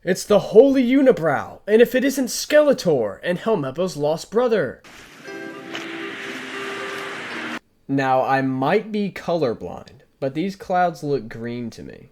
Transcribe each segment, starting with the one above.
It's the Holy Unibrow, and if it isn't Skeletor and Helmeppo's lost brother. Now, I might be colorblind, but these clouds look green to me.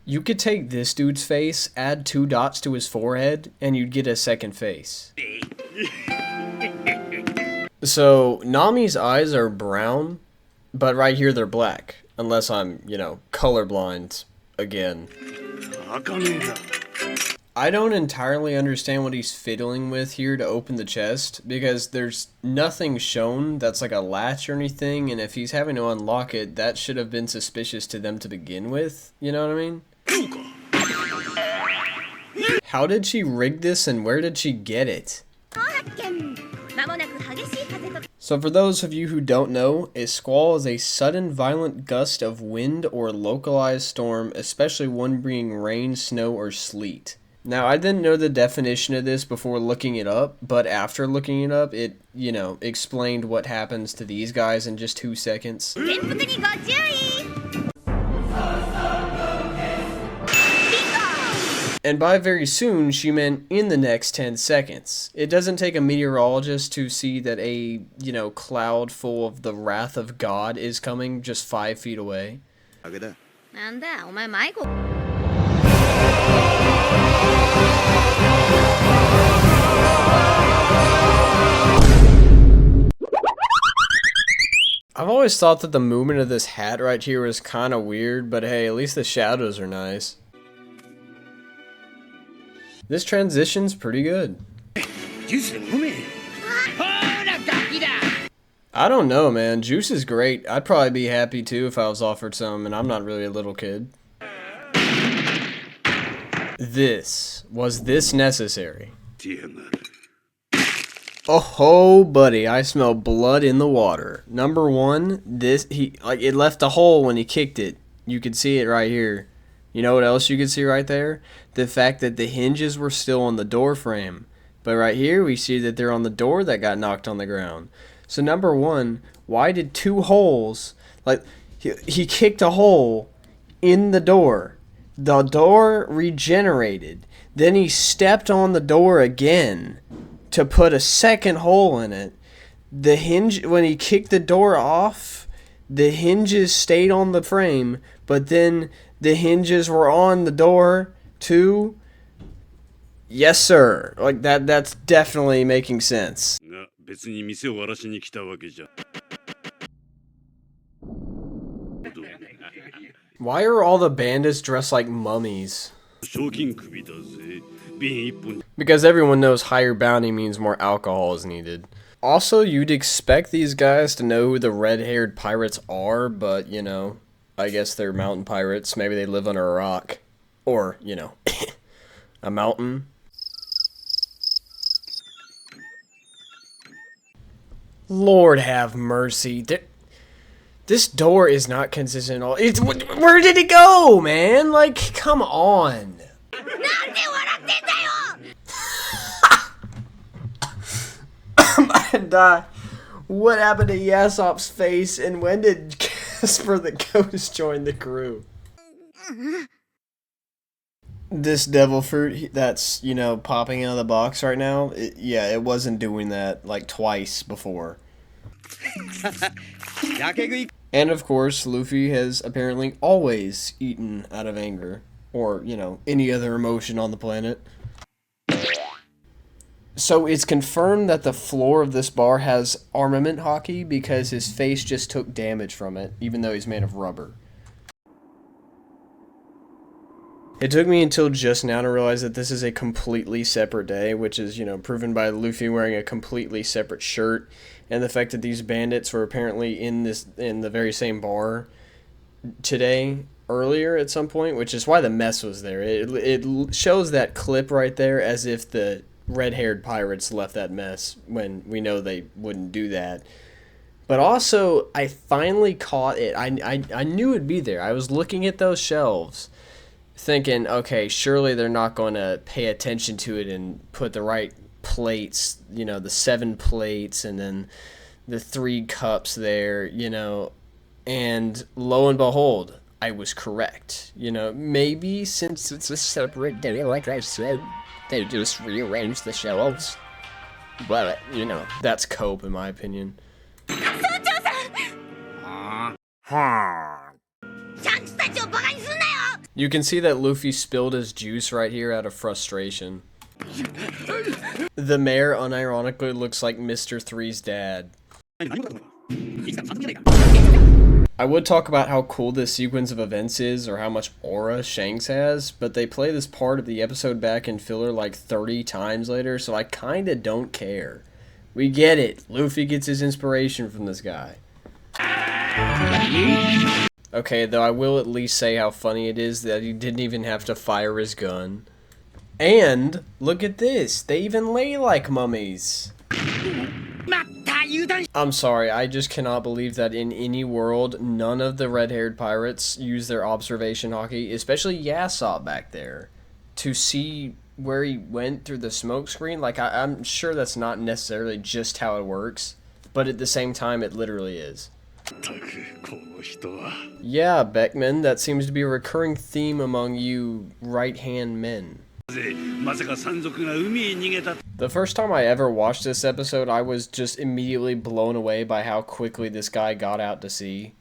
You could take this dude's face, add 2 dots to his forehead, and you'd get a second face. So, Nami's eyes are brown, but right here they're black. Unless I'm, colorblind again. I don't entirely understand what he's fiddling with here to open the chest, because there's nothing shown that's like a latch or anything, and if he's having to unlock it, that should have been suspicious to them to begin with, you know what I mean? How did she rig this and where did she get it? So for those of you who don't know, a squall is a sudden violent gust of wind or localized storm, especially one bringing rain, snow, or sleet. Now, I didn't know the definition of this before looking it up, but after looking it up, it, explained what happens to these guys in just 2 seconds. And by very soon, she meant in the next 10 seconds. It doesn't take a meteorologist to see that a, cloud full of the wrath of God is coming just 5 feet away. I've always thought that the movement of this hat right here was kind of weird, but hey, at least the shadows are nice. This transition's pretty good. I don't know, man. Juice is great. I'd probably be happy too if I was offered some, and I'm not really a little kid. Was this necessary? Oh, buddy, I smell blood in the water. Number one, it left a hole when he kicked it. You could see it right here. You know what else you could see right there? The fact that the hinges were still on the door frame. But right here, we see that they're on the door that got knocked on the ground. So number one, why did 2 holes, he kicked a hole in the door. The door regenerated. Then he stepped on the door again to put a second hole in it. The hinge, when he kicked the door off, the hinges stayed on the frame, but then the hinges were on the door too. Yes, sir. Like that's definitely making sense. Why are all the bandits dressed like mummies? Because everyone knows higher bounty means more alcohol is needed. Also, you'd expect these guys to know who the red-haired pirates are, but, I guess they're mountain pirates. Maybe they live under a rock. Or, a mountain. Lord have mercy. This door is not consistent at all. Where did it go, man? Like, come on. I'm gonna die. What happened to Yasop's face, and when did Casper the Ghost join the crew? This devil fruit that's, popping out of the box right now, it wasn't doing that, like, twice before. And of course, Luffy has apparently always eaten out of anger. Or, any other emotion on the planet. So it's confirmed that the floor of this bar has armament hockey because his face just took damage from it, even though he's made of rubber. It took me until just now to realize that this is a completely separate day, which is, proven by Luffy wearing a completely separate shirt, and the fact that these bandits were apparently in the very same bar today, earlier at some point, which is why the mess was there. It shows that clip right there as if the red-haired pirates left that mess when we know they wouldn't do that. But also, I finally caught it. I knew it'd be there. I was looking at those shelves thinking, okay, surely they're not going to pay attention to it and put the right plates, the 7 plates and then the 3 cups there, and lo and behold, I was correct. You know, maybe since it's a separate day, like I said, they just rearranged the shelves. But, you know, that's cope in my opinion. You can see that Luffy spilled his juice right here out of frustration. The mayor unironically looks like Mr. Three's dad. I would talk about how cool this sequence of events is, or how much aura Shanks has, but they play this part of the episode back in filler like 30 times later, so I kinda don't care. We get it. Luffy gets his inspiration from this guy. Okay, though I will at least say how funny it is that he didn't even have to fire his gun. And, look at this, they even lay like mummies. I'm sorry, I just cannot believe that in any world, none of the red-haired pirates use their observation hockey, especially Yasopp back there, to see where he went through the smoke screen. Like, I'm sure that's not necessarily just how it works, but at the same time, it literally is. Yeah, Beckman, that seems to be a recurring theme among you right-hand men. The first time I ever watched this episode, I was just immediately blown away by how quickly this guy got out to sea.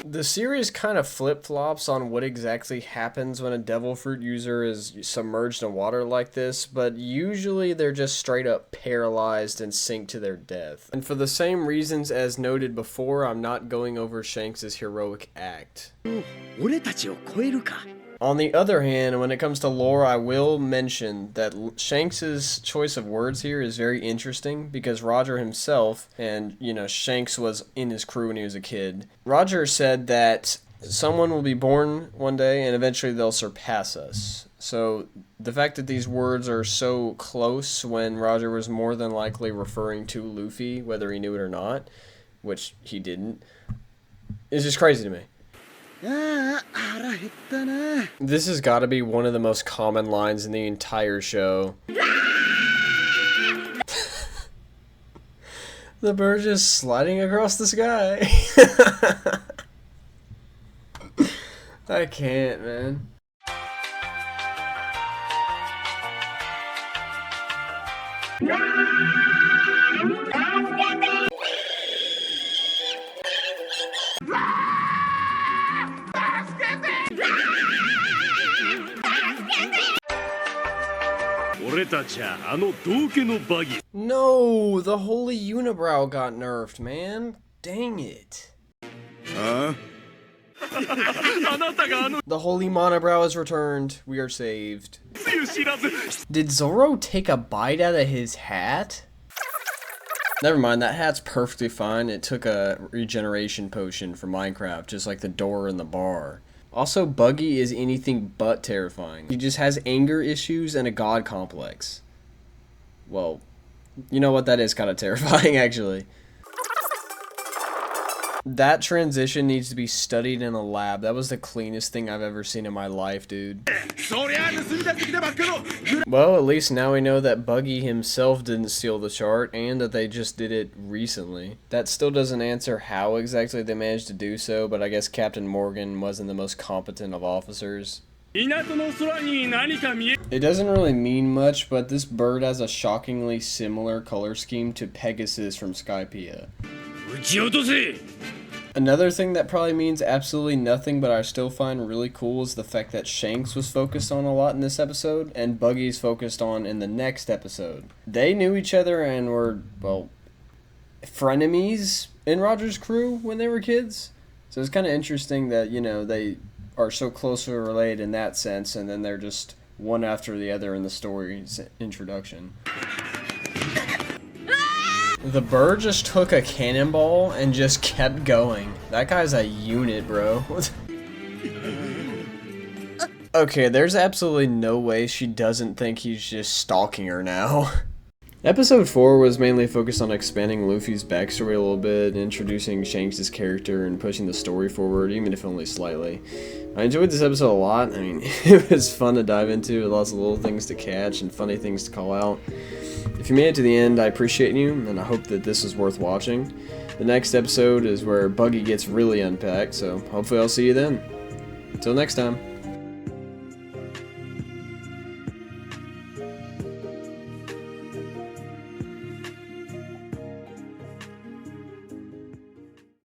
The series kind of flip-flops on what exactly happens when a devil fruit user is submerged in water like this, but usually they're just straight up paralyzed and sink to their death. And for the same reasons as noted before, I'm not going over Shanks' heroic act. On the other hand, when it comes to lore, I will mention that Shanks' choice of words here is very interesting because Roger himself, and you know, Shanks was in his crew when he was a kid. Roger said that someone will be born one day and eventually they'll surpass us. So the fact that these words are so close when Roger was more than likely referring to Luffy, whether he knew it or not, which he didn't, is just crazy to me. This has got to be one of the most common lines in the entire show. The bird just sliding across the sky. I can't, man. No, the holy unibrow got nerfed, man. Dang it. The holy monobrow is returned. We are saved. Did Zoro take a bite out of his hat? Never mind, that hat's perfectly fine. It took a regeneration potion from Minecraft, just like the door in the bar. Also, Buggy is anything but terrifying. He just has anger issues and a god complex. Well, you know what, that is kind of terrifying, actually. That transition needs to be studied in a lab. That was the cleanest thing I've ever seen in my life, dude. Well, at least now we know that Buggy himself didn't steal the chart, and that they just did it recently. That still doesn't answer how exactly they managed to do so, but I guess Captain Morgan wasn't the most competent of officers. It doesn't really mean much, but this bird has a shockingly similar color scheme to Pegasus from Skypiea. Another thing that probably means absolutely nothing, but I still find really cool, is the fact that Shanks was focused on a lot in this episode, and Buggy's focused on in the next episode. They knew each other and were, well, frenemies in Roger's crew when they were kids. So it's kind of interesting that, you know, they are so closely related in that sense, and then they're just one after the other in the story's introduction. The bird just took a cannonball and just kept going. That guy's a unit, bro. Okay, there's absolutely no way she doesn't think he's just stalking her now. Episode 4 was mainly focused on expanding Luffy's backstory a little bit, introducing Shanks' character and pushing the story forward, even if only slightly. I enjoyed this episode a lot. I mean, it was fun to dive into, lots of little things to catch and funny things to call out. If you made it to the end, I appreciate you, and I hope that this is worth watching. The next episode is where Buggy gets really unpacked, so hopefully I'll see you then. Until next time.